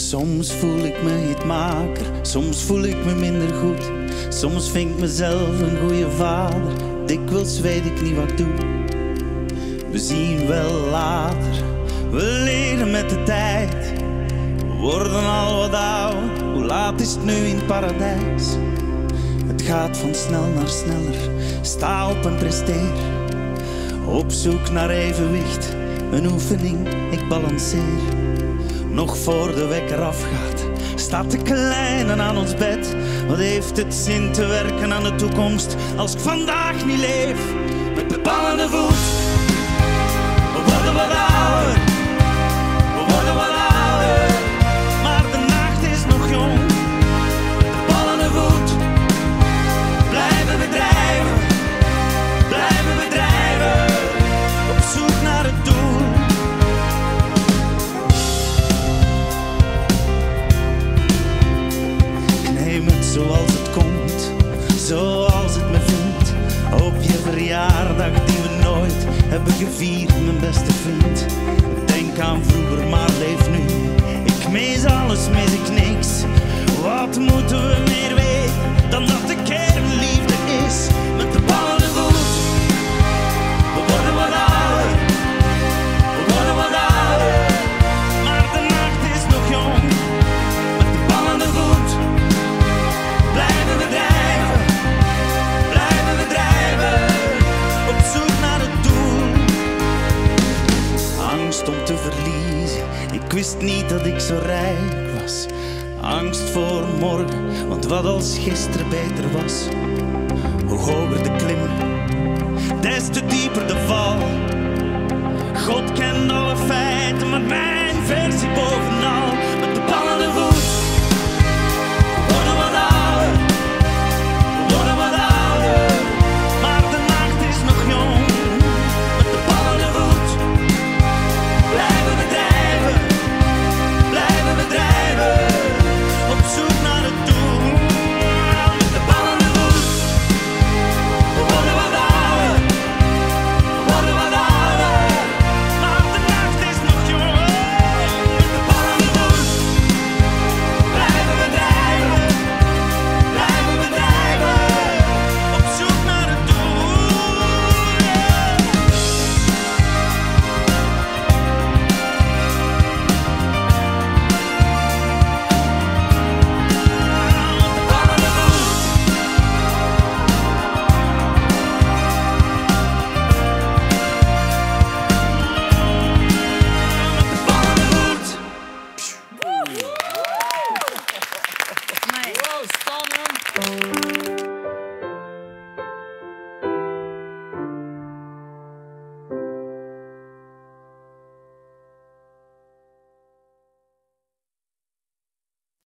Soms voel ik me hitmaker, soms voel ik me minder goed. Soms vind ik mezelf een goede vader, dikwijls weet ik niet wat ik doe. We zien wel later, we leren met de tijd. We worden al wat oud, hoe laat is het nu in het paradijs? Het gaat van snel naar sneller, sta op en presteer. Op zoek naar evenwicht, een oefening, ik balanceer. Nog voor de wekker afgaat, staat de kleine aan ons bed. Wat heeft het zin te werken aan de toekomst als ik vandaag niet leef? Met bepalende voet, we worden wat ouder, we worden wat ouder. Maar de nacht is nog jong, met bepalende voet. Blijven we drijven, blijven we drijven, op zoek naar het doel. Zoals het komt, zoals het me vindt. Op je verjaardag die we nooit hebben gevierd, mijn beste vriend. Denk aan vroeger, maar leef nu. Ik mis alles, mis ik niks. Wat moeten we meer weten dan dat de kern liefde is? Met de ballen en voet, we worden wat ouder, we worden wat ouder. Maar de nacht is nog jong, met de ballen en voet. Blijven we drijven, blijven we drijven, op zoek naar het doel. Angst om te verliezen, ik wist niet dat ik zo rijk was. Angst voor morgen, want wat als gisteren beter was. Hoe hoger de klim, des te dieper de val. God kent alle feiten, maar mijn versie bovenal. Met de bal aan de voet, worden wat ouder, worden wat ouder. Maar de nacht is nog jong, met de bal aan de voet. Blijven we drijven, blijven we drijven, op zoek naar het doel. Met de bal aan de voet, we worden wat ouder, we worden wat ouder. Maar de nacht is nog jong, met de bal aan de voet. Blijven we drijven, blijven we drijven, op zoek naar het doel. Wow, spannend!